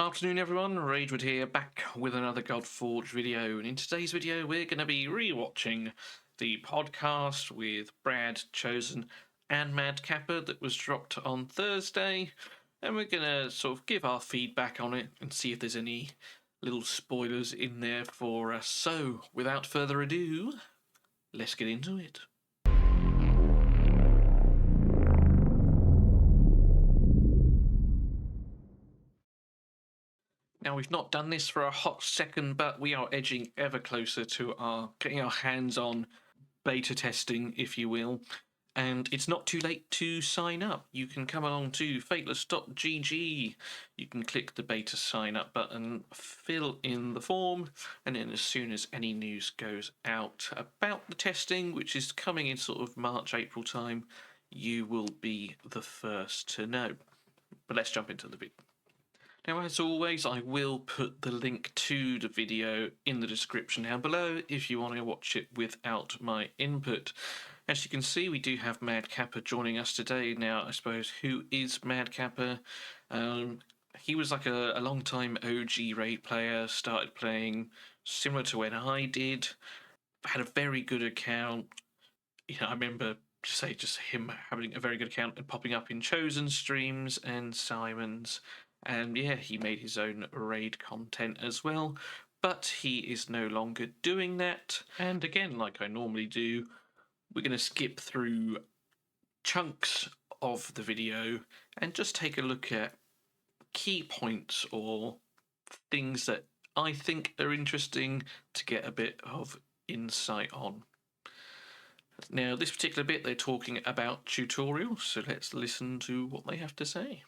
Afternoon everyone, Ragewood here, back with another Godforge video, and in today's video we're going to be rewatching the podcast with Brad, Chosen and Madcapper that was dropped on Thursday, and we're going to sort of give our feedback on it and see if there's any little spoilers in there for us. So, without further ado, let's get into it. Now, we've not done this for a hot second, but we are edging ever closer to getting our hands on beta testing, if you will. And it's not too late to sign up. You can come along to fateless.gg. You can click the beta sign up button, fill in the form, and then as soon as any news goes out about the testing, which is coming in sort of March, April time, you will be the first to know. But let's jump into the video. Now, as always, I will put the link to the video in the description down below if you want to watch it without my input. As you can see, we do have Madcapper joining us today. Now, I suppose, who is Madcapper? He was like a long-time OG raid player, started playing similar to when I did, had a very good account. I remember just him having a very good account and popping up in Chosen streams and Simon's. And yeah, he made his own raid content as well, but he is no longer doing that. And again, like I normally do, we're going to skip through chunks of the video and just take a look at key points or things that I think are interesting to get a bit of insight on. Now, this particular bit, they're talking about tutorials, so let's listen to what they have to say.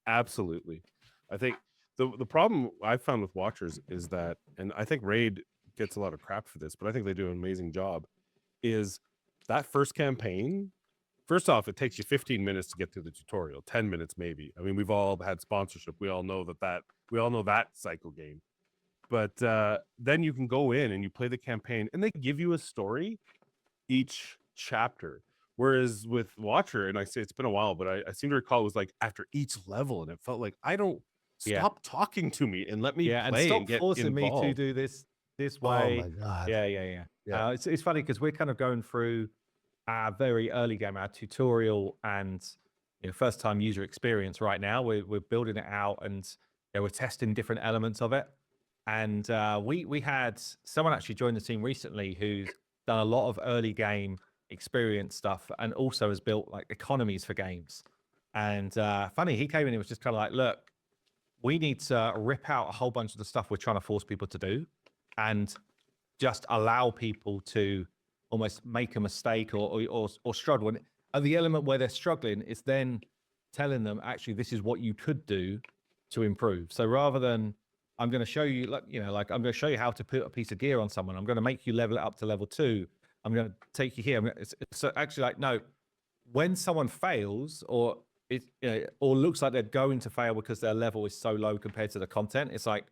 Absolutely. I think the problem I've found with Watchers is that, and I think Raid gets a lot of crap for this, but I think they do an amazing job, is that first campaign. First off, it takes you 15 minutes to get through the tutorial, 10 minutes maybe. I mean, we've all had sponsorship. We all know that cycle game. But then you can go in and you play the campaign, and they give you a story each chapter. Whereas with Watcher, and I say it's been a while, but I seem to recall it was like after each level, and it felt like stop talking to me and let me play and stop and get forcing involved. me to do this Oh way. my god! Yeah. It's funny because we're kind of going through our very early game, our tutorial and first time user experience right now. We're building it out and we're testing different elements of it. And we had someone actually join the team recently who's done a lot of early game experience stuff and also has built like economies for games. And funny, he came in and was just kind of like, look, we need to rip out a whole bunch of the stuff we're trying to force people to do and just allow people to almost make a mistake or struggle. And the element where they're struggling is then telling them, actually, this is what you could do to improve. So rather than I'm going to show you, like I'm going to show you how to put a piece of gear on someone, I'm going to make you level it up to level 2. I'm going to take you here. It's actually like, no, when someone fails or or looks like they're going to fail because their level is so low compared to the content, it's like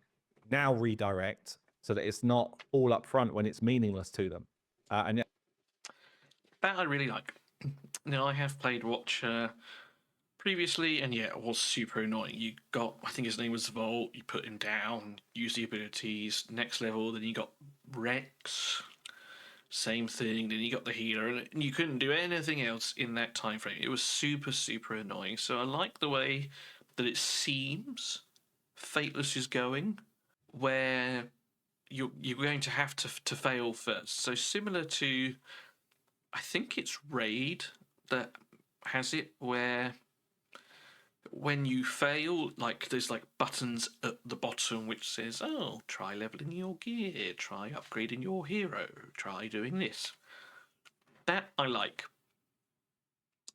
now redirect so that it's not all up front when it's meaningless to them. And that I really like. Now, I have played Watcher previously, and yeah, it was super annoying. You got, I think his name was Volt, you put him down, use the abilities, next level, then you got Rex, same thing, then you got the healer, and you couldn't do anything else in that time frame. It was super, super annoying. So I like the way that it seems Fateless is going, where you're going to have to fail first. So similar to, I think it's Raid that has it, where when you fail, like there's like buttons at the bottom which says, oh, try leveling your gear, try upgrading your hero, try doing this. That I like.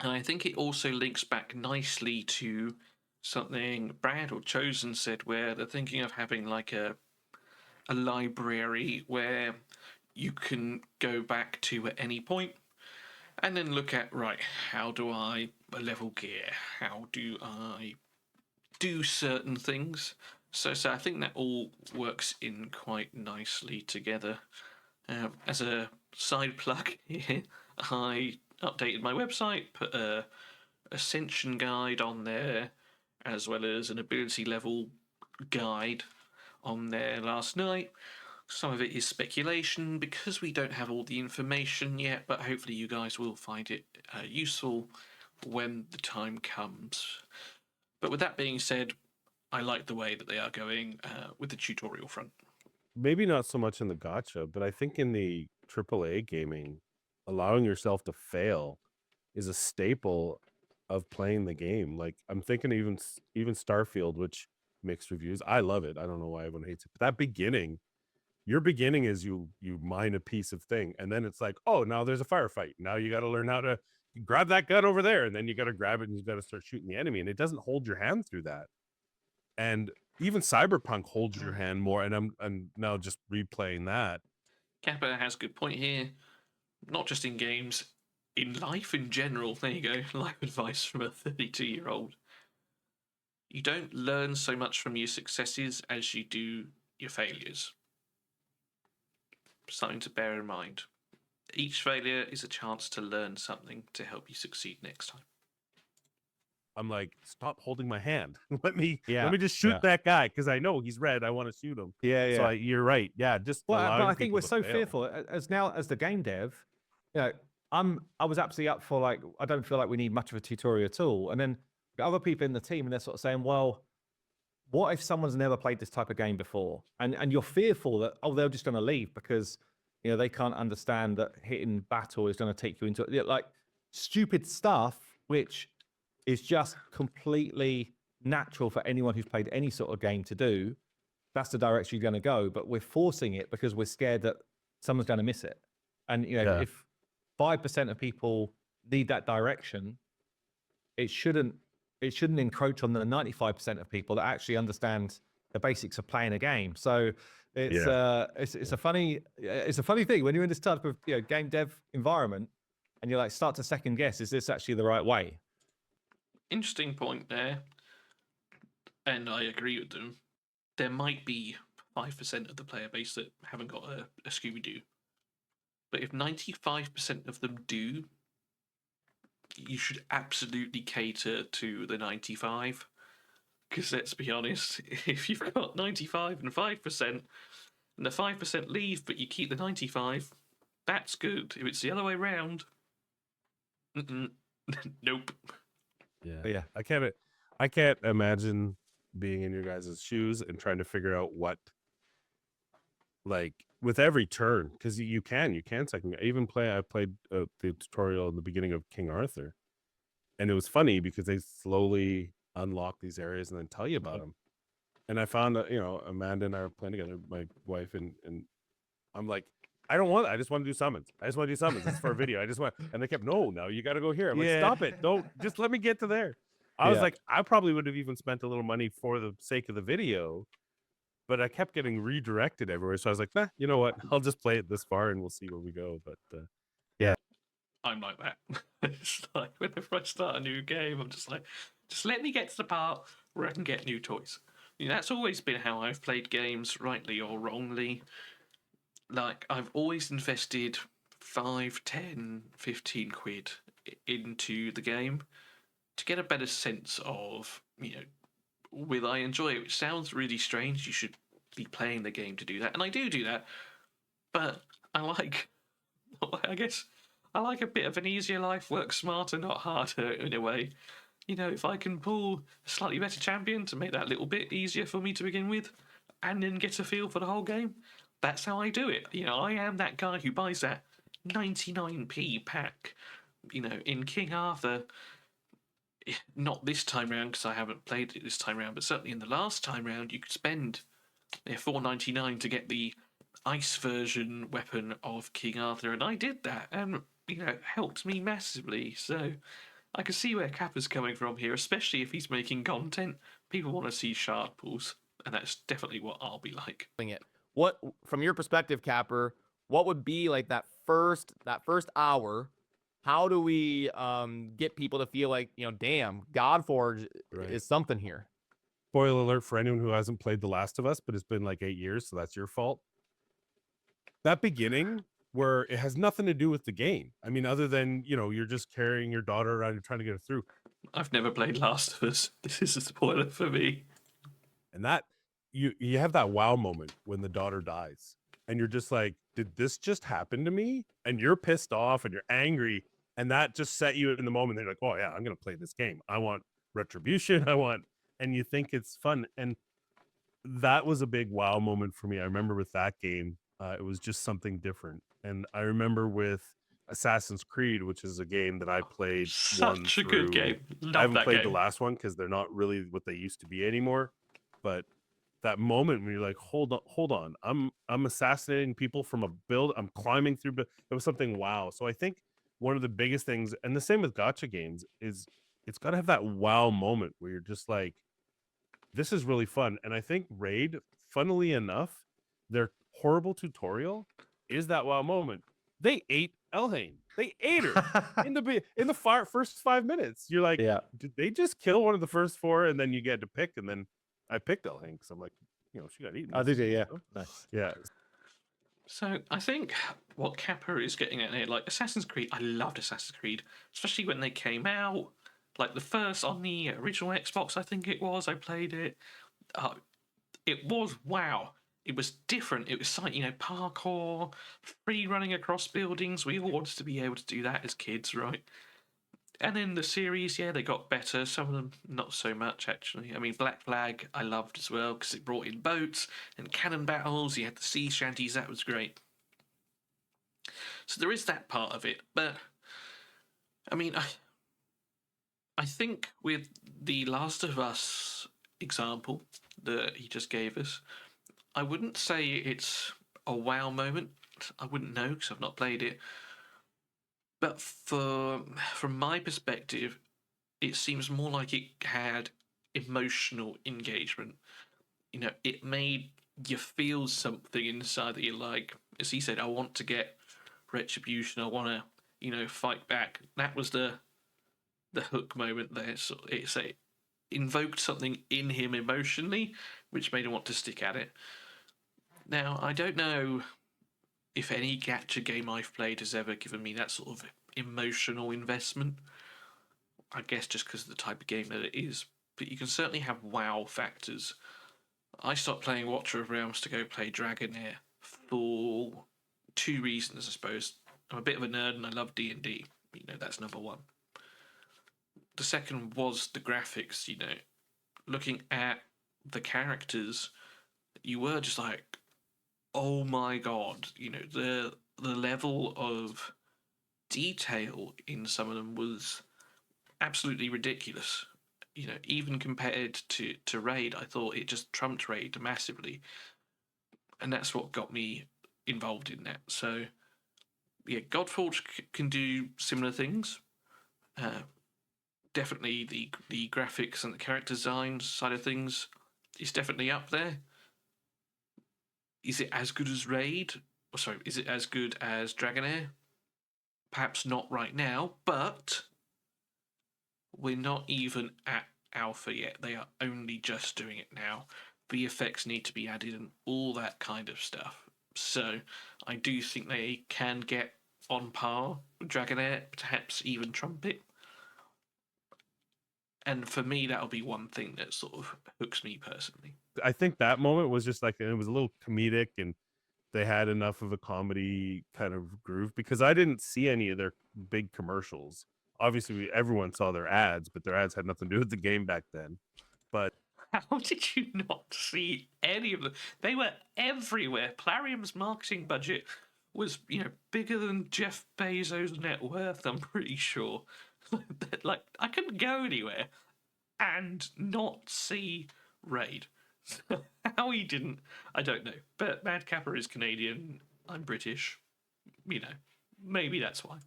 And I think it also links back nicely to something Brad or Chosen said, where they're thinking of having like a library where you can go back to at any point and then look at, right, how do I level gear? How do I do certain things? So I think that all works in quite nicely together. As a side plug here, I updated my website, put a Ascension guide on there, as well as an ability level guide on there last night. Some of it is speculation because we don't have all the information yet, but hopefully you guys will find it useful when the time comes. But with that being said, I like the way that they are going with the tutorial front. Maybe not so much in the gacha, but I think in the AAA gaming, allowing yourself to fail is a staple of playing the game. Like I'm thinking even Starfield, which mixed reviews. I love it. I don't know why everyone hates it. But that beginning, your beginning is you mine a piece of thing, and then it's like, oh, now there's a firefight. Now you got to learn how to grab that gun over there, and then you got to grab it and you got to start shooting the enemy, and it doesn't hold your hand through that. And even Cyberpunk holds your hand more, and I'm now just replaying that. Kappa has a good point here. Not just in games, in life in general. There you go. Life advice from a 32-year-old. You don't learn so much from your successes as you do your failures. Something to bear in mind. Each failure is a chance to learn something to help you succeed next time. I'm like, stop holding my hand. let me Yeah, just shoot yeah. that guy because I know he's red. I want to shoot him. Yeah, So yeah. you're right. Yeah, just Well, but allowing I think people we're to so fail. fearful as the game dev. You know, I was absolutely up for like I don't feel like we need much of a tutorial at all. And then the other people in the team, and they're sort of saying, well, what if someone's never played this type of game before, and you're fearful that they're just going to leave because they can't understand that hitting battle is going to take you into like stupid stuff, which is just completely natural for anyone who's played any sort of game to do. That's the direction you're going to go, but we're forcing it because we're scared that someone's going to miss it. And if 5% of people need that direction, it shouldn't encroach on the 95% of people that actually understand the basics of playing a game. So it's a funny thing when you're in this type of game dev environment and you like start to second guess, is this actually the right way? Interesting point there, and I agree with them. There might be 5% of the player base that haven't got a Scooby-Doo. But if 95% of them do, you should absolutely cater to the 95. Because let's be honest, if you've got 95 and 5%, and the 5% leave but you keep the 95, that's good. If it's the other way around, nope. Yeah. I can't imagine being in your guys' shoes and trying to figure out what, like, with every turn, because you can second. I played the tutorial in the beginning of King Arthur, and it was funny because they slowly unlock these areas and then tell you about them. And I found that Amanda and I were playing together, my wife, and I'm like, I just want to do summons. It's for a video. And they kept, no, you got to go here. I'm like, stop it. Don't, just let me get to there. I was like, I probably would have even spent a little money for the sake of the video, but I kept getting redirected everywhere. So I was like, nah, you know what? I'll just play it this far and we'll see where we go. But I'm like that. It's like whenever I start a new game, I'm just like, just let me get to the part where I can get new toys. That's always been how I've played games, rightly or wrongly. Like, I've always invested 5, 10, 15 quid into the game to get a better sense of, will I enjoy it? Which sounds really strange. You should be playing the game to do that. And I do that. But I guess I like a bit of an easier life, work smarter, not harder in a way. If I can pull a slightly better champion to make that little bit easier for me to begin with, and then get a feel for the whole game, that's how I do it. I am that guy who buys that 99p pack, in King Arthur. Not this time round, because I haven't played it this time round, but certainly in the last time round, you could spend $4.99 to get the ice version weapon of King Arthur, and I did that, and it helped me massively. So I can see where Kappa's coming from here, especially if he's making content. People want to see shard pulls, and that's definitely what I'll be like. What, from your perspective, Capper, what would be like that first hour? How do we get people to feel like, damn, Godforge is something here? Spoiler alert for anyone who hasn't played The Last of Us, but it's been like 8 years, so that's your fault. That beginning where it has nothing to do with the game. I mean, other than, you're just carrying your daughter around and trying to get her through. I've never played Last of Us. This is a spoiler for me. And that you have that wow moment when the daughter dies, and you're just like, did this just happen to me? And you're pissed off and you're angry, and that just set you in the moment. They're like, oh yeah, I'm gonna play this game. I want retribution. And you think it's fun, and that was a big wow moment for me. I remember with that game, it was just something different. And I remember with Assassin's Creed, which is a game that I played one Such a through. good game. I Love haven't that played the game. last one because they're not really what they used to be anymore. But that moment when you're like, hold on, I'm assassinating people from a build, I'm climbing through, but it was something wow. So I think one of the biggest things, and the same with gacha games, is it's got to have that wow moment where you're just like, this is really fun. And I think Raid, funnily enough, their horrible tutorial is that wow moment. They ate Elhain. They ate her in the first 5 minutes. You're like, Yeah. did they just kill one of the first four? And then you get to pick, and then I picked Elhain because I'm like, she got eaten. Oh, did you? Yeah. So, Nice. yeah. So I think what Kappa is getting at here, like Assassin's Creed, I loved Assassin's Creed, especially when they came out. Like the first on the original Xbox, I think it was. I played it. It was wow. It was different. It was like, parkour, free running across buildings. We all wanted to be able to do that as kids, right? And then the series, yeah, they got better. Some of them not so much, actually. I mean, Black Flag I loved as well because it brought in boats and cannon battles. You had the sea shanties. That was great. So there is that part of it. But, I mean, I think with the Last of Us example that he just gave us, I wouldn't say it's a wow moment. I wouldn't know because I've not played it. But from my perspective, it seems more like it had emotional engagement. It made you feel something inside that you're like, as he said, I want to get retribution. I want to, fight back. That was the hook moment there. So it invoked something in him emotionally, which made him want to stick at it. Now, I don't know if any gacha game I've played has ever given me that sort of emotional investment. I guess just because of the type of game that it is. But you can certainly have wow factors. I stopped playing Watcher of Realms to go play Dragonair for 2 reasons, I suppose. I'm a bit of a nerd and I love D&D. That's number one. The second was the graphics, looking at the characters, you were just like, oh my god, the level of detail in some of them was absolutely ridiculous. Even compared to Raid, I thought it just trumped Raid massively, and that's what got me involved in that. So, yeah, Godforge can do similar things. Definitely the graphics and the character design side of things is definitely up there. Is it as good as Raid? Sorry, is it as good as Dragonair? Perhaps not right now, but we're not even at alpha yet. They are only just doing it now. VFX need to be added and all that kind of stuff. So I do think they can get on par with Dragonair, perhaps even trump it. And for me, that'll be one thing that sort of hooks me personally. I think that moment was just like, it was a little comedic, and they had enough of a comedy kind of groove because I didn't see any of their big commercials. Obviously, everyone saw their ads, but their ads had nothing to do with the game back then. But how did you not see any of them? They were everywhere. Plarium's marketing budget was, bigger than Jeff Bezos' net worth, I'm pretty sure. Like, I couldn't go anywhere and not see Raid. How he didn't, I don't know. But Madcapper is Canadian. I'm British. Maybe that's why.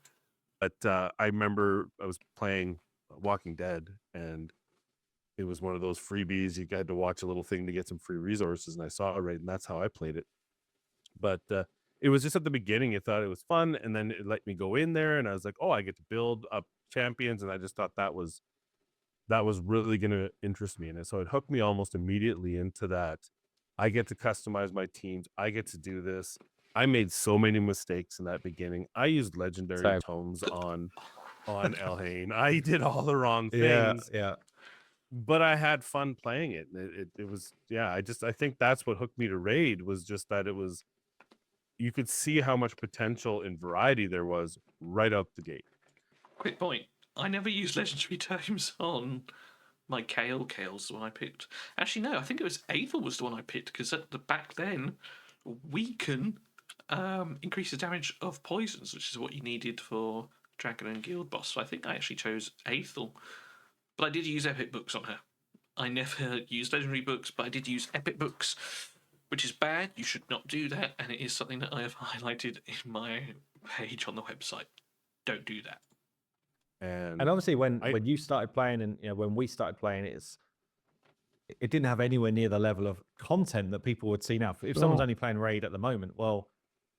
But I remember I was playing Walking Dead, and it was one of those freebies. You had to watch a little thing to get some free resources, and I saw it right, and that's how I played it. But it was just at the beginning, I thought it was fun, and then it let me go in there, and I was like, oh, I get to build up champions, and I just thought that was really going to interest me in it. So it hooked me almost immediately into that. I get to customize my teams. I get to do this. I made so many mistakes in that beginning. I used legendary tomes on Elhain. I did all the wrong things. Yeah. but I had fun playing it. It was, yeah. I think that's what hooked me to Raid, was just that it was, you could see how much potential and variety there was right up the gate. Quick point. I never used legendary tomes on my Kale. Kale's the one I picked. Actually, no, I think it was Aethel was the one I picked, because at the back then, weaken increases damage of poisons, which is what you needed for Dragon and Guild Boss. So I think I actually chose Aethel. But I did use epic books on her. I never used legendary books, but I did use epic books, which is bad. You should not do that, and it is something that I have highlighted in my page on the website. Don't do that. And obviously, when you started playing, and when we started playing, it didn't have anywhere near the level of content that people would see now. If someone's only playing Raid at the moment, well,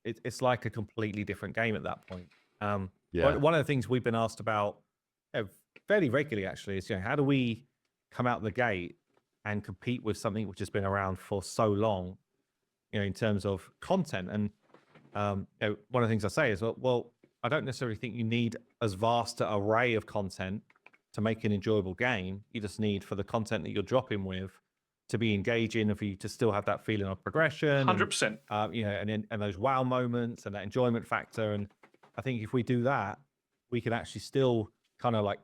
it's like a completely different game at that point. One of the things we've been asked about fairly regularly, actually, is how do we come out the gate and compete with something which has been around for so long, in terms of content. And one of the things I say is, well, I don't necessarily think you need as vast an array of content to make an enjoyable game. You just need, for the content that you're dropping with, to be engaging, and for you to still have that feeling of progression, 100%. And those wow moments and that enjoyment factor. And I think if we do that, we can actually still kind of like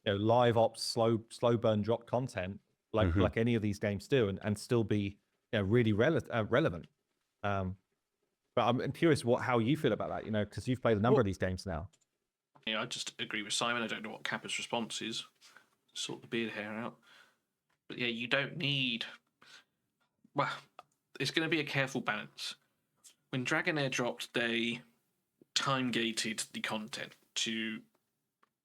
live ops, slow burn drop content like any of these games do, and still be really relevant. But I'm curious how you feel about that, because you've played a number of these games now. Yeah, I just agree with Simon. I don't know what Kappa's response is. Sort the beard hair out. But yeah, you don't need... Well, it's going to be a careful balance. When Dragonair dropped, they time-gated the content to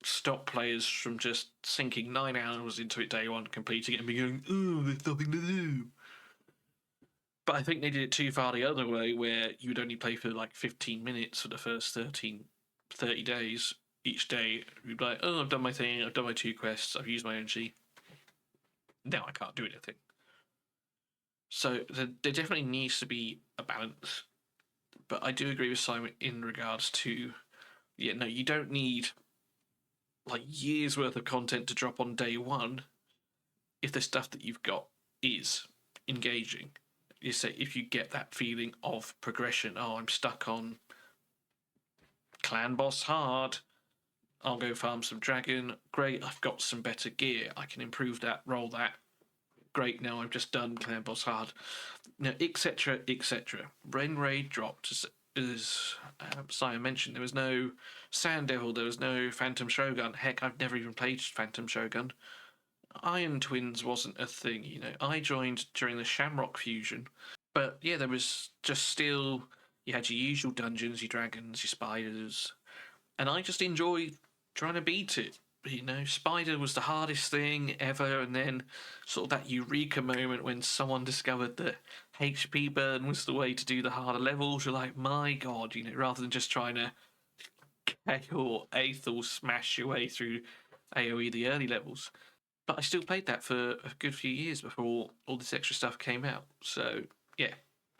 stop players from just sinking 9 hours into it day one, completing it, and being going, oh, there's nothing to do. But I think they did it too far the other way, where you would only play for like 15 minutes for the first 30 days each day. You'd be like, oh, I've done my thing, I've done my 2 quests, I've used my energy. Now I can't do anything. So there definitely needs to be a balance. But I do agree with Simon in regards to, you don't need like years worth of content to drop on day one if the stuff that you've got is engaging. You say, if you get that feeling of progression, oh, I'm stuck on clan boss hard, I'll go farm some dragon, great, I've got some better gear, I can improve that, roll that, great, now I've just done clan boss hard, etc, etc. When Raid dropped, as Simon mentioned, there was no Sand Devil, there was no Phantom Shogun. Heck, I've never even played Phantom Shogun. Iron Twins wasn't a thing, I joined during the Shamrock fusion, but yeah, there was just still, you had your usual dungeons, your dragons, your spiders, and I just enjoyed trying to beat it. Spider was the hardest thing ever, and then sort of that eureka moment when someone discovered that HP burn was the way to do the harder levels. You're like, my god, rather than just trying to or Aethel smash your way through AoE the early levels. But I still played that for a good few years before all this extra stuff came out. So, yeah,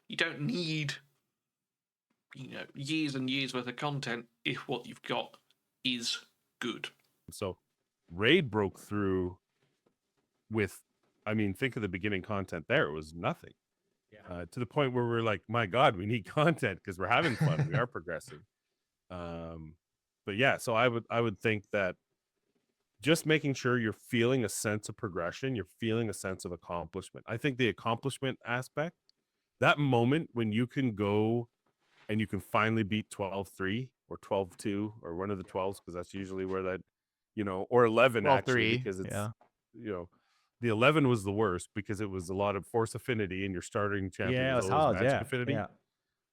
you don't need, years and years worth of content if what you've got is good. So, Raid broke through with, think of the beginning content there. It was nothing. Yeah. To the point where we're like, my God, we need content because we're having fun. We are progressing. But yeah, so I would think that just making sure you're feeling a sense of progression, you're feeling a sense of accomplishment. I think the accomplishment aspect, that moment when you can go and you can finally beat 12-3 or 12-2 or one of the 12s, because that's usually where that, or 11 actually, because it's, the 11 was the worst because it was a lot of force affinity and your starting champion was always magic affinity. Yeah.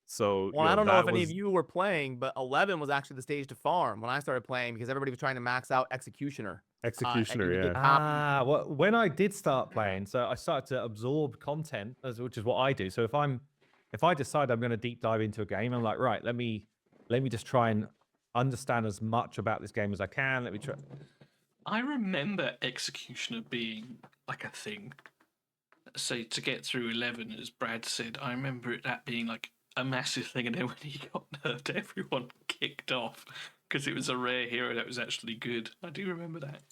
So, I don't know if any of you were playing, but 11 was actually the stage to farm when I started playing, because everybody was trying to max out Executioner. Yeah. Well, when I did start playing, so I started to absorb content, which is what I do. So if I decide I'm going to deep dive into a game, I'm like, right, let me just try and understand as much about this game as I can. Let me try. I remember Executioner being like a thing. So to get through 11, as Brad said, I remember that being like a massive thing, and then when he got nerfed, everyone kicked off because it was a rare hero that was actually good. I do remember that.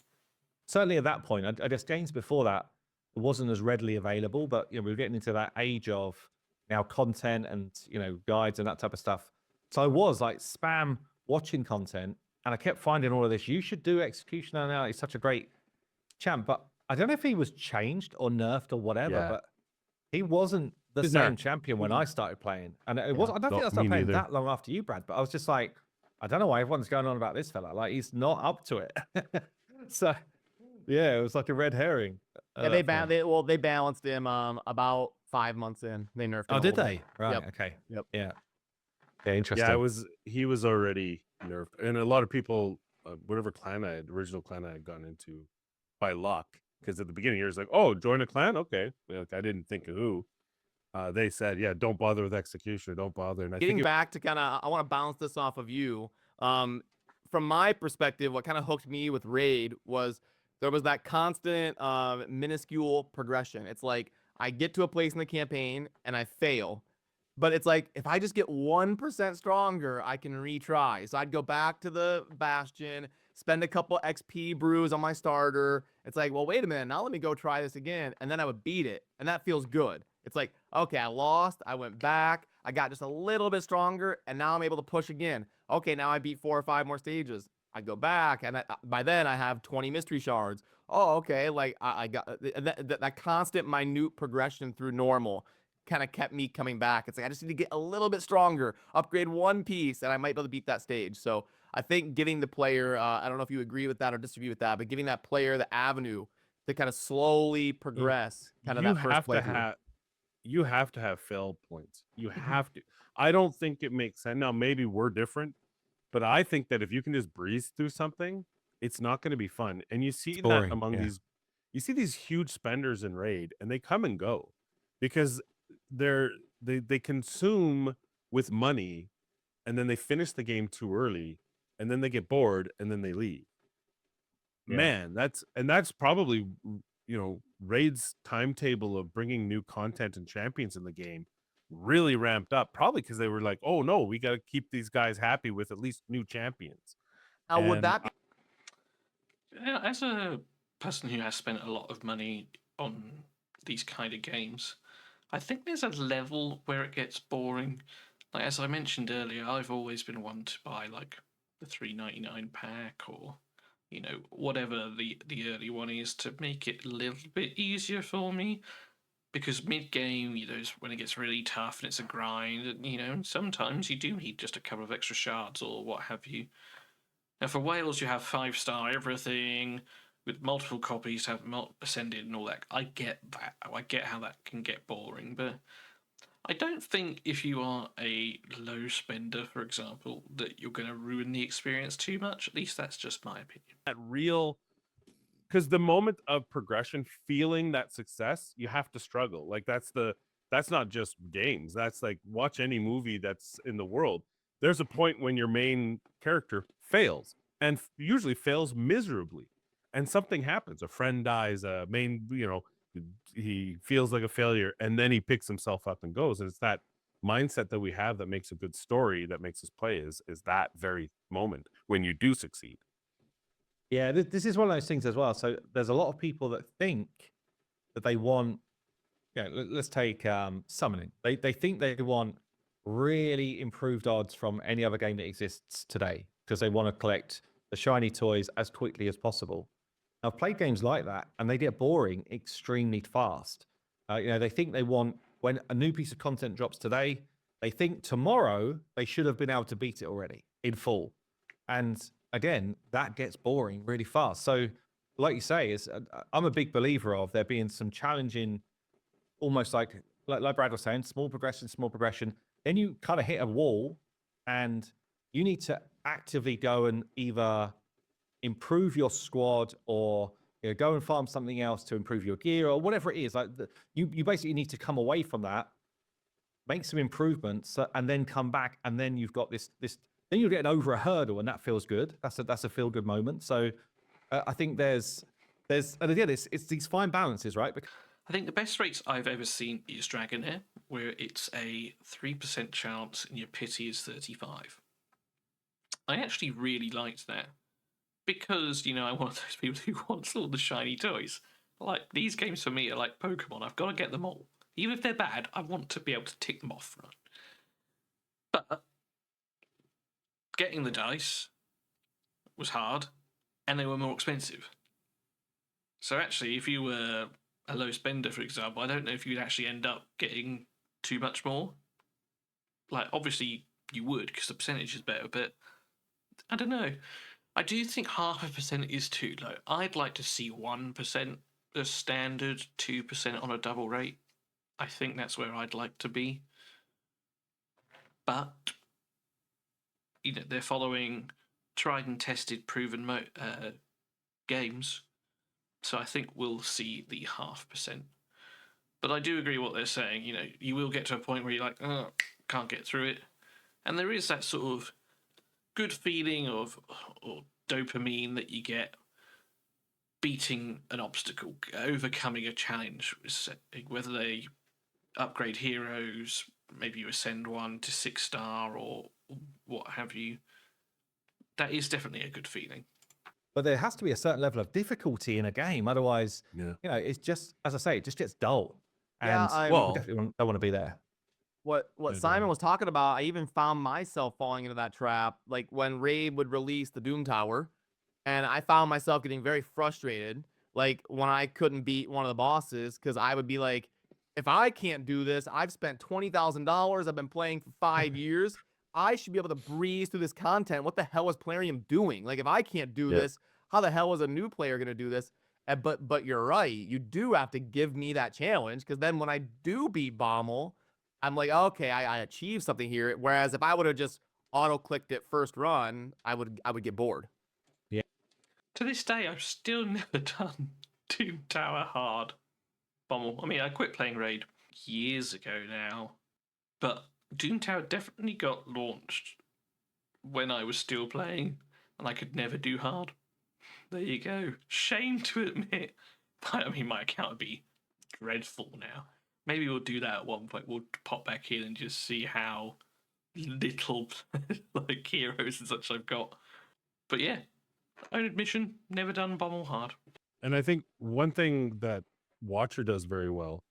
certainly at that point, I guess games before that wasn't as readily available, but we were getting into that age of now content and guides and that type of stuff. So I was like spam watching content, and I kept finding all of this. You should do Executioner now. He's such a great champ, but I don't know if he was changed or nerfed or whatever. Yeah. But he wasn't the He's same nerfed. champion when I started playing, and it was. I don't No, think I started me playing neither. that long after you, Brad. But I was just like, I don't know why everyone's going on about this fella. Like he's not up to it. So yeah, it was like a red herring. Yeah, they balanced him about 5 months in. They nerfed him. Oh, a did little they? bit. Right. Yep. Okay. Yep. Yeah. Yeah. Interesting. Yeah, he was already nerfed, and a lot of people, whatever original clan I had gotten into, by luck, because at the beginning you're just like, oh, join a clan, okay. Like I didn't think of who. They said, yeah, don't bother with Executioner, don't bother. And I Getting think back to I want to bounce this off of you. From my perspective, what kind of hooked me with Raid was there was that constant, minuscule progression. It's like I get to a place in the campaign and I fail, but it's like if I just get 1% stronger, I can retry. So I'd go back to the Bastion, spend a couple XP brews on my starter. It's like, well, wait a minute, now let me go try this again, and then I would beat it, and that feels good. It's like, okay, I lost, I went back, I got just a little bit stronger, and now I'm able to push again. Okay, now I beat 4 or 5 more stages. I go back, and by then I have 20 mystery shards. Oh, okay, like I got that constant minute progression through normal kind of kept me coming back. It's like I just need to get a little bit stronger, upgrade one piece, and I might be able to beat that stage. So I think giving the player, I don't know if you agree with that or disagree with that, but giving that player the avenue to kind of slowly progress, kind of that first playthrough. You have to have fail points. You have to. I don't think it makes sense. Now, maybe we're different, but I think that if you can just breeze through something, it's not going to be fun. And you see that among you see these huge spenders in Raid, and they come and go because they consume with money, and then they finish the game too early, and then they get bored, and then they leave. Yeah. Man, that's probably Raid's timetable of bringing new content and champions in the game really ramped up, probably because they were like, oh no, we got to keep these guys happy with at least new champions. Now, would that be Yeah, as a person who has spent a lot of money on these kind of games, I think there's a level where it gets boring. Like as I mentioned earlier, I've always been one to buy like the $3.99 pack or whatever the early one is to make it a little bit easier for me. Because mid-game, when it gets really tough and it's a grind, and sometimes you do need just a couple of extra shards or what have you. Now for Wales, you have 5-star everything with multiple copies, have ascended and all that. I get that. I get how that can get boring, but I don't think if you are a low spender, for example, that you're going to ruin the experience too much. At least that's just my opinion. That real, because the moment of progression, feeling that success, you have to struggle. Like that's not just games. That's like watch any movie that's in the world. There's a point when your main character fails, and usually fails miserably, and something happens. A friend dies. A main, he feels like a failure, and then he picks himself up and goes. And it's that mindset that we have that makes a good story, that makes us play, is that very moment when you do succeed. Yeah, this is one of those things as well. So there's a lot of people that think that they want, let's take summoning. They think they want really improved odds from any other game that exists today because they want to collect the shiny toys as quickly as possible. Now, I've played games like that, and they get boring extremely fast. They think they want, when a new piece of content drops today, they think tomorrow they should have been able to beat it already in full. And again, that gets boring really fast. So, like you say, I'm a big believer of there being some challenging, almost like Brad was saying, small progression. Then you kind of hit a wall, and you need to actively go and either improve your squad or go and farm something else to improve your gear or whatever it is. Like you basically need to come away from that, make some improvements, and then come back, and then you've got this. Then you're getting over a hurdle, and that feels good. That's a feel good moment. So I think there's and again it's these fine balances, right? I think the best rates I've ever seen is Dragonair, where it's a 3% chance and your pity is 35. I actually really liked that because, you know, I'm one of those people who wants all the shiny toys. Like, these games for me are like Pokemon. I've got to get them all. Even if they're bad, I want to be able to tick them off, right? But getting the dice was hard, and they were more expensive. So actually, if you were a low spender, for example, I don't know if you'd actually end up getting too much more. Like, obviously you would, because the percentage is better, but I don't know. I do think 0.5% is too low. I'd like to see 1% as standard, 2% on a double rate. I think that's where I'd like to be. But, you know, they're following tried and tested, proven games. So I think we'll see the 0.5%. But I do agree what they're saying. You know, you will get to a point where you're like, oh, can't get through it. And there is that sort of good feeling of or dopamine that you get beating an obstacle, overcoming a challenge, whether they upgrade heroes, maybe you ascend one to 6-star or what have you. That is definitely a good feeling. But there has to be a certain level of difficulty in a game. Otherwise, Yeah. you know, it's just, as I say, it just gets dull. Yeah, And Well- we definitely don't want to be there. What Yeah, Simon was talking about, I even found myself falling into that trap. Like when Raid would release the Doom Tower, and I found myself getting very frustrated. Like when I couldn't beat one of the bosses, because I would be like, if I can't do this, I've spent $20,000. I've been playing for 5 years. I should be able to breeze through this content. What the hell is Plarium doing? Like if I can't do Yeah. this, how the hell is a new player gonna do this? But you're right. You do have to give me that challenge, because then when I do beat Bommel, I'm like, okay, I achieved something here. Whereas if I would have just auto-clicked it first run, I would get bored. To this day, I've still never done Doom Tower hard. Bommel. I mean, I quit playing Raid years ago now, but Doom Tower definitely got launched when I was still playing, and I could never do hard. There you go. Shame to admit. I mean, my account would be dreadful now. Maybe we'll do that at one point. We'll pop back in and just see how little like heroes and such I've got. But yeah, own admission, never done Bommel hard. And I think one thing that Watcher does very well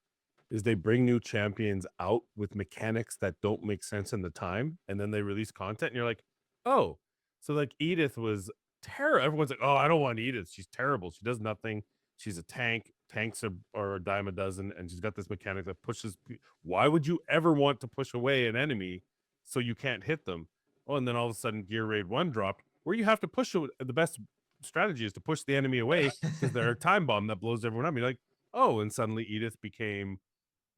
is they bring new champions out with mechanics that don't make sense in the time, and then they release content, and you're like, oh, so like Edith was terrible. Everyone's like, oh, I don't want Edith. She's terrible. She does nothing. She's a tank. Tanks are a dime a dozen, and she's got this mechanic that pushes. Why would you ever want to push away an enemy so you can't hit them? Oh, and then all of a sudden, Gear Raid 1 dropped, where you have to push. The best strategy is to push the enemy away because they're a time bomb that blows everyone up. You're like, oh, and suddenly Edith became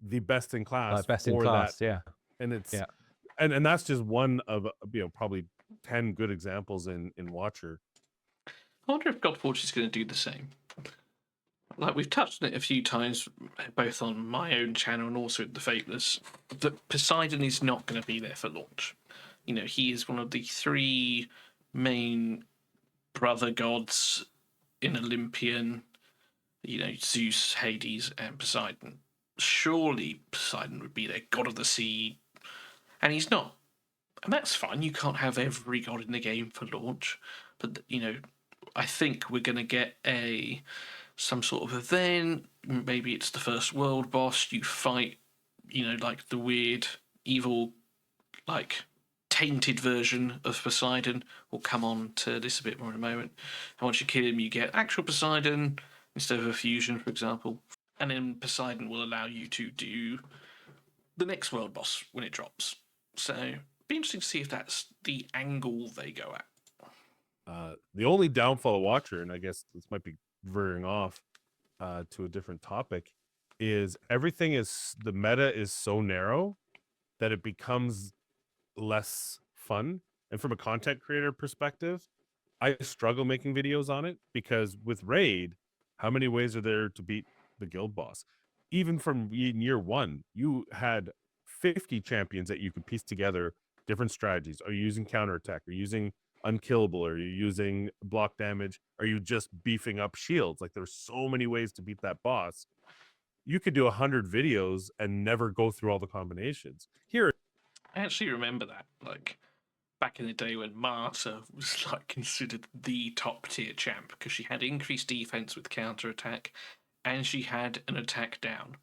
the best in class. Like best in for class, that. yeah. And it's Yeah. and that's just one of probably 10 good examples in Watcher. I wonder if Godforge is going to do the same. Like we've touched on it a few times, both on my own channel and also the Fateless, that Poseidon is not going to be there for launch. You know, he is one of the 3 main brother gods in Olympian, you know, Zeus, Hades, and Poseidon. Surely Poseidon would be their god of the sea, and he's not. And that's fine. You can't have every god in the game for launch, but you know, I think we're going to get some sort of event. Maybe it's the first world boss. You fight, you know, like the weird, evil, like tainted version of Poseidon. We'll come on to this a bit more in a moment. And once you kill him, you get actual Poseidon instead of a fusion, for example. And then Poseidon will allow you to do the next world boss when it drops. So it'd be interesting to see if that's the angle they go at. The only downfall of Watcher, and I guess this might be veering off to a different topic, is the meta is so narrow that it becomes less fun. And from a content creator perspective, I struggle making videos on it because with Raid, how many ways are there to beat the guild boss? Even from year 1, you had 50 champions that you could piece together different strategies. Are you using counterattack? Are you using unkillable? Are you using block damage? Are you just beefing up shields? Like there's so many ways to beat that boss. You could do 100 videos and never go through all the combinations. Here, I actually remember that. Like, back in the day when Marta was like considered the top tier champ because she had increased defense with counter attack, and she had an attack down.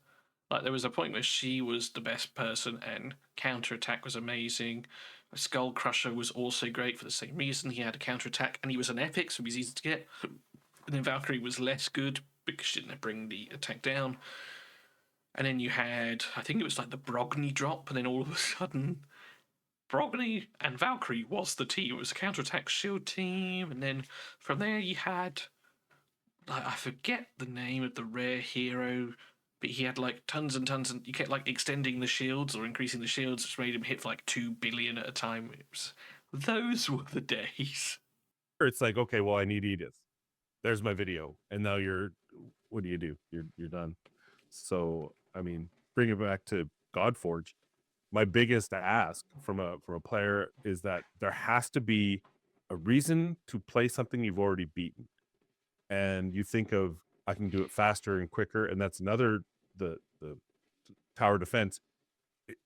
Like there was a point where she was the best person, and counter attack was amazing. Skull Crusher was also great for the same reason. He had a counter attack, and he was an epic, so he was easy to get. And then Valkyrie was less good because she didn't bring the attack down. And then you had, I think it was like the Brogni drop, and then all of a sudden, Brogni and Valkyrie was the team. It was a counter-attack shield team, and then from there you had, like, I forget the name of the rare hero, but he had like tons and tons, and you kept like extending the shields or increasing the shields, which made him hit for like 2 billion at a time. Those were the days. It's like, okay, well, I need Edith. There's my video, and now what do? You're done. So I mean, bring it back to Godforge. My biggest ask from a player is that there has to be a reason to play something you've already beaten, and you think of, I can do it faster and quicker, and that's another the tower defense.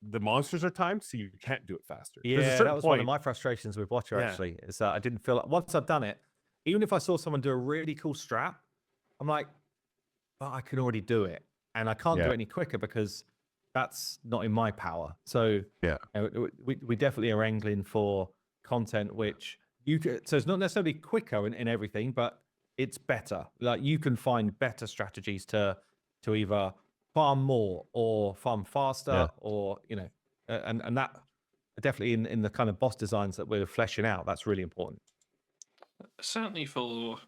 The monsters are timed, so you can't do it faster. There's a Yeah, certain that was one of my frustrations with Watcher, Yeah. actually, is that I didn't feel like once I've done it, even if I saw someone do a really cool strat, I'm like, but I can already do it. And I can't do Yeah. it any quicker because that's not in my power. So Yeah. we definitely are angling for content which so it's not necessarily quicker in everything, but it's better. Like you can find better strategies to either farm more or farm faster, Yeah. or and that definitely in the kind of boss designs that we're fleshing out, that's really important. Certainly for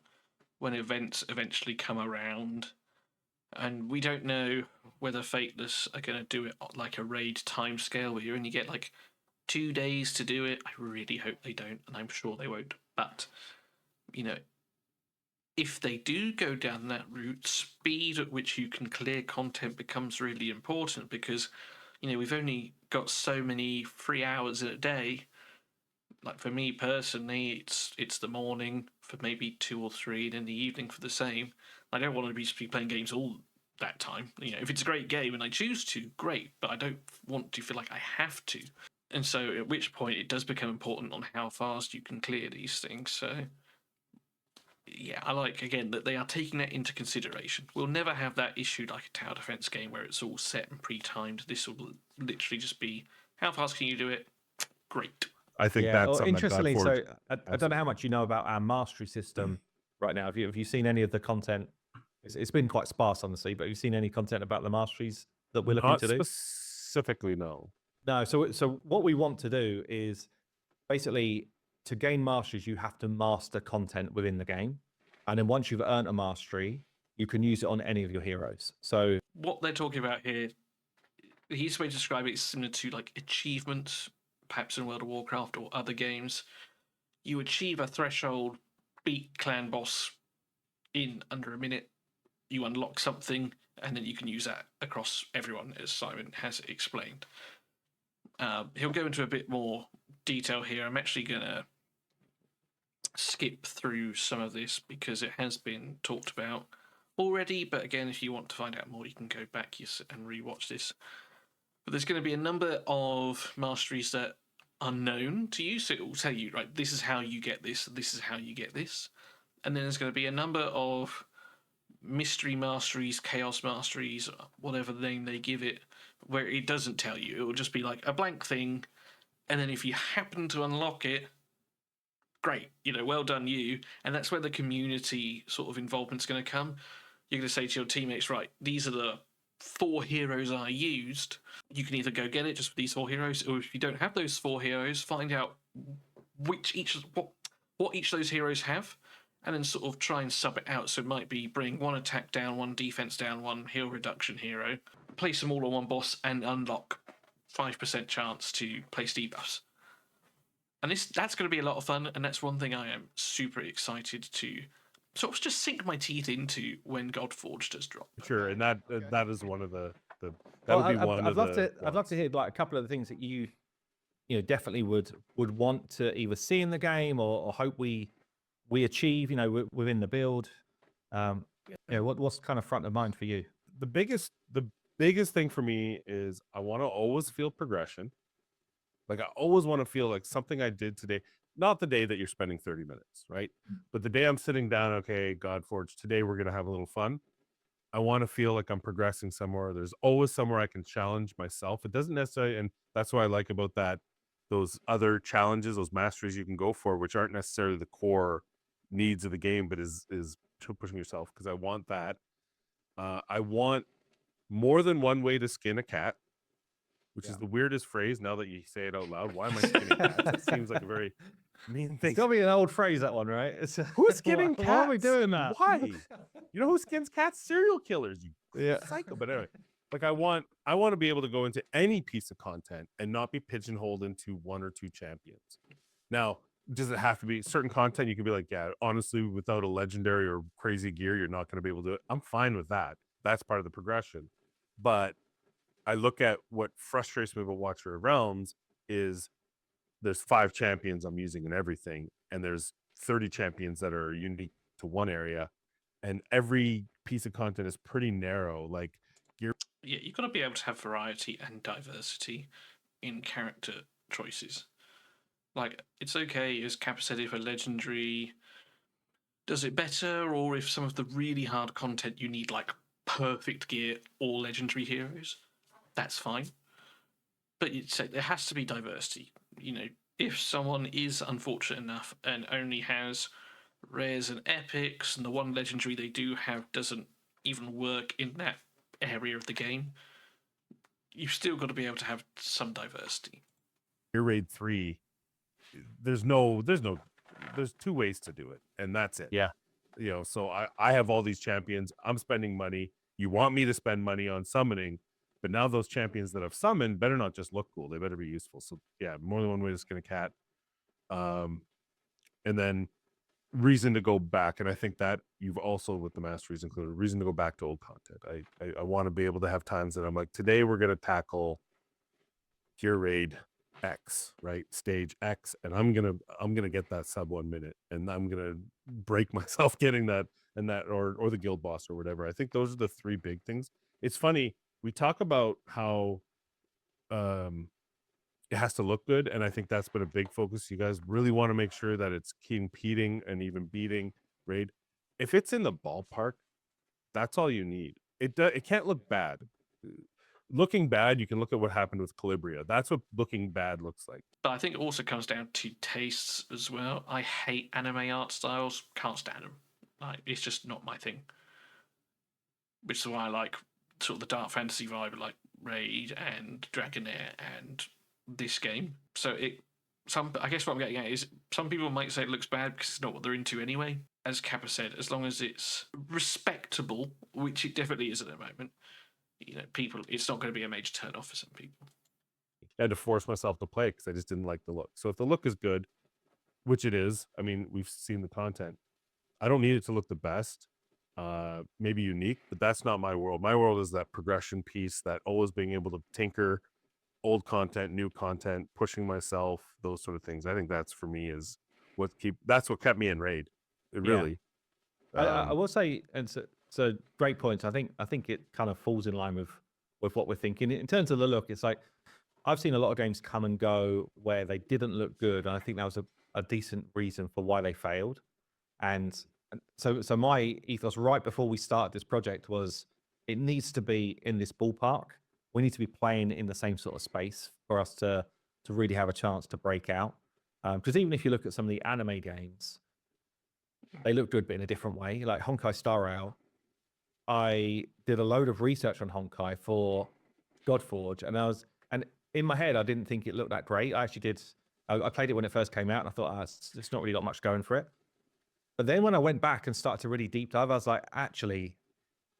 when events eventually come around, and we don't know whether Fateless are going to do it like a raid timescale where you only get like 2 days to do it. I really hope they don't, and I'm sure they won't. But, if they do go down that route, speed at which you can clear content becomes really important because, we've only got so many free hours in a day. Like for me personally, it's the morning for maybe 2 or 3, and in the evening for the same. I don't want to be playing games all that time. If it's a great game and I choose to, great, but I don't want to feel like I have to. And so at which point it does become important on how fast you can clear these things. So yeah, I like, again, that they are taking that into consideration. We'll never have that issue like a tower defense game where it's all set and pre-timed. This will literally just be, how fast can you do it? Great. I think that's something interestingly. that So Godforge, I don't know how much you know about our mastery system right now. Have you seen any of the content? It's been quite sparse, honestly, but have you seen any content about the masteries that we're looking not to do? specifically, no. No. So what we want to do is basically, to gain masteries, you have to master content within the game, and then once you've earned a mastery, you can use it on any of your heroes. So what they're talking about here, the easiest way to describe it is similar to like achievements, perhaps in World of Warcraft or other games. You achieve a threshold, beat clan boss in under a minute, you unlock something, and then you can use that across everyone, as Simon has explained. He'll go into a bit more detail here. I'm actually going to skip through some of this because it has been talked about already, but again, if you want to find out more, you can go back and rewatch this. But there's going to be a number of masteries that are known to you, so it will tell you, right, this is how you get this, this is how you get this. And then there's going to be a number of mystery masteries, chaos masteries, whatever the name they give it, where it doesn't tell you. It will just be like a blank thing, and then if you happen to unlock it, great, well done you. And that's where the community sort of involvement's going to come. You're going to say to your teammates, right, these are the 4 heroes I used. You can either go get it just for these 4 heroes, or if you don't have those 4 heroes, find out what each of those heroes have, and then sort of try and sub it out. So it might be bring 1 attack down, 1 defense down, 1 heal reduction hero, place them all on 1 boss, and unlock 5% chance to place debuffs. And that's going to be a lot of fun, and that's one thing I am super excited to sort of just sink my teeth into when Godforge does drop. Sure, and that is one of the that well, would be one of the. I'd love to hear like a couple of the things that you definitely would want to either see in the game or hope we achieve, within the build. What's kind of front of mind for you? The biggest thing for me is I want to always feel progression, Like I always want to feel like something I did today, not the day that you're spending 30 minutes, right? But the day I'm sitting down, okay, Godforge, today we're going to have a little fun. I want to feel like I'm progressing somewhere. There's always somewhere I can challenge myself. It doesn't necessarily, and that's what I like about that, those other challenges, those masteries you can go for, which aren't necessarily the core needs of the game, but is pushing yourself, because I want that. I want more than one way to skin a cat, which is the weirdest phrase now that you say it out loud. Why am I skinning cats? It seems like a very mean thing. It's got to be an old phrase, that one, right? Who's skinning cats? Why are we doing that? Why? You know who skins cats? Serial killers. You psycho. But anyway, like I want to be able to go into any piece of content and not be pigeonholed into one or two champions. Now, does it have to be certain content? You can be like, yeah, honestly, without a legendary or crazy gear, you're not going to be able to do it. I'm fine with that. That's part of the progression. But I look at what frustrates me about Watcher of Realms is there's 5 champions I'm using in everything, and there's 30 champions that are unique to one area, and every piece of content is pretty narrow. Like you've got to be able to have variety and diversity in character choices. Like, it's okay, as Kappa said, if a legendary does it better, or if some of the really hard content you need like perfect gear, all legendary heroes, that's fine. But there has to be diversity. You know, if someone is unfortunate enough and only has rares and epics, and the one legendary they do have doesn't even work in that area of the game, you've still got to be able to have some diversity. Your raid 3, there's 2 ways to do it, and that's it. Yeah. You know, so I have all these champions. I'm spending money. You want me to spend money on summoning, but now those champions that I've summoned better not just look cool. They better be useful. So yeah, more than one way to skin a cat. And then reason to go back. And I think that you've also, with the masteries included, reason to go back to old content. I want to be able to have times that I'm like, today we're going to tackle Cure Raid X, right? Stage X. And I'm gonna get that sub 1 minute, and I'm gonna break myself getting that, and that, or the guild boss or whatever. I think those are the 3 big things. It's funny, we talk about how it has to look good, and I think that's been a big focus. You guys really want to make sure that it's competing and even beating raid. If it's in the ballpark, that's all you need. It can't look bad. Looking bad, you can look at what happened with Calibria. That's what looking bad looks like. But I think it also comes down to tastes as well. I hate anime art styles. Can't stand them. Like, it's just not my thing. Which is why I like sort of the dark fantasy vibe, like Raid and Dragonair and this game. So I guess what I'm getting at is some people might say it looks bad because it's not what they're into anyway. As Kappa said, as long as it's respectable, which it definitely is at the moment, you know, it's not going to be a major turn off for some people. I had to force myself to play because I just didn't like the look. So if the look is good, which it is, I mean, we've seen the content. I don't need it to look the best, maybe unique, but that's not my world. My world is that progression piece, that always being able to tinker old content, new content, pushing myself, those sort of things. I think that's, for me, is that's what kept me in raid. It really. I will say, and so great points. I think it kind of falls in line with what we're thinking in terms of the look. It's like I've seen a lot of games come and go where they didn't look good, and I think that was a decent reason for why they failed. And so my ethos right before we started this project was it needs to be in this ballpark. We need to be playing in the same sort of space for us to really have a chance to break out. Because even if you look at some of the anime games, they look good, but in a different way. Like Honkai Star Rail, I did a load of research on Honkai for Godforge, and in my head, I didn't think it looked that great. I actually did. I played it when it first came out, and I thought, it's not really got much going for it. But then when I went back and started to really deep dive, I was like, actually,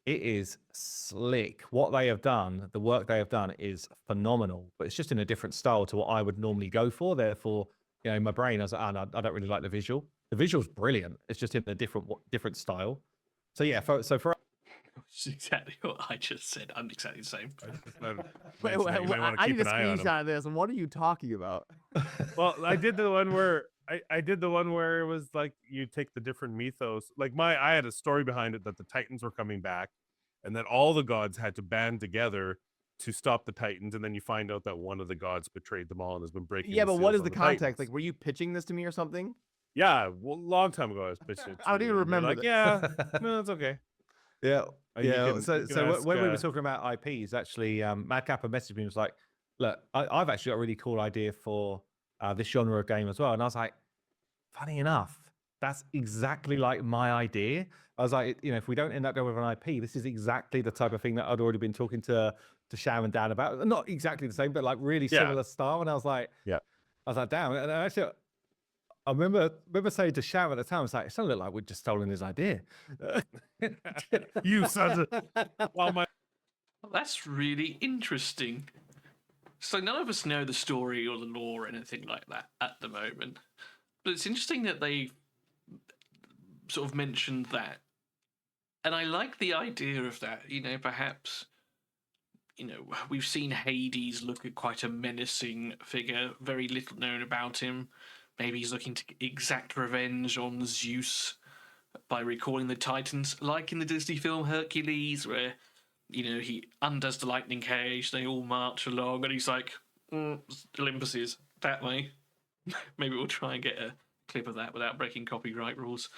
it is slick. What they have done, the work they have done, is phenomenal. But it's just in a different style to what I would normally go for. Therefore, you know, in my brain, I was like, no, I don't really like the visual. The visual's brilliant. It's just in a different style. So yeah, for Which is exactly what I just said. I'm exactly the same. Wait, I need a screenshot of this. And what are you talking about? Well, I did the one where it was like you take the different mythos. Like I had a story behind it that the Titans were coming back, and that all the gods had to band together to stop the Titans, and then you find out that one of the gods betrayed them all and has been breaking. Yeah, the but what seals is on the context? Titans. Like, were you pitching this to me or something? Yeah, well, long time ago I was pitching it. I don't to even you, and you're remember like, this. yeah, no, it's okay. Yeah. And you Yeah. can- So you can so ask, when we were talking about IPs, actually, Madcapper messaged me and was like, "Look, I've actually got a really cool idea for this genre of game as well." And I was like, "Funny enough, that's exactly like my idea." I was like, if we don't end up going with an IP, this is exactly the type of thing that I'd already been talking to Sham and Dan about. Not exactly the same, but like really Yeah. similar style. And I was like, Yeah. damn. And actually, I remember saying to Sham at the time, I was like, it sounded like we'd just stolen his idea. You sons of well, my That's really interesting. So none of us know the story or the lore or anything like that at the moment. But it's interesting that they sort of mentioned that. And I like the idea of that. Perhaps, we've seen Hades look at quite a menacing figure, very little known about him. Maybe he's looking to exact revenge on Zeus by recalling the Titans, like in the Disney film Hercules, where, he undoes the lightning cage, they all march along, and he's like, Olympus is that way. Maybe we'll try and get a clip of that without breaking copyright rules.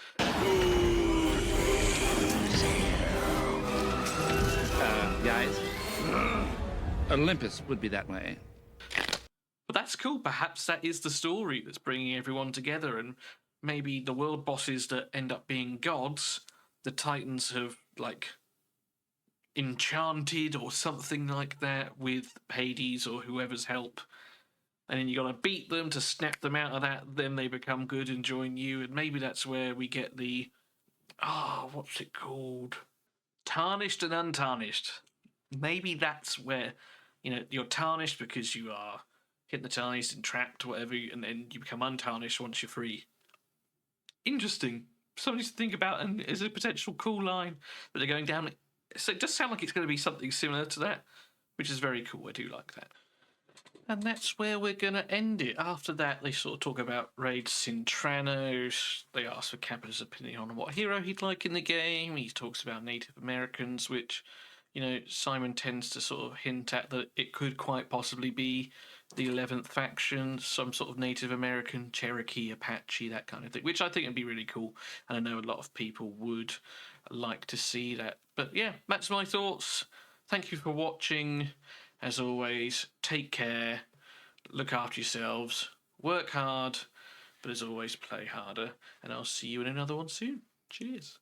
Guys, Olympus would be that way. But that's cool. Perhaps that is the story that's bringing everyone together, and maybe the world bosses that end up being gods, the Titans have, enchanted or something like that with Hades or whoever's help. And then you got to beat them to snap them out of that. Then they become good and join you. And maybe that's where we get the... what's it called? Tarnished and untarnished. Maybe that's where, you're tarnished because you are hypnotized and trapped, whatever, and then you become untarnished once you're free. Interesting. Something to think about, and is a potential cool line that they're going down. So it does sound like it's going to be something similar to that, which is very cool. I do like that. And that's where we're going to end it. After that, they sort of talk about Raid Cintranos. They ask for Capper's opinion on what hero he'd like in the game. He talks about Native Americans, which, Simon tends to sort of hint at that it could quite possibly be the 11th faction, some sort of Native American, Cherokee, Apache, that kind of thing, which I think would be really cool. And I know a lot of people would like to see that. But yeah, that's my thoughts. Thank you for watching. As always, take care, look after yourselves, work hard, but as always, play harder. And I'll see you in another one soon. Cheers.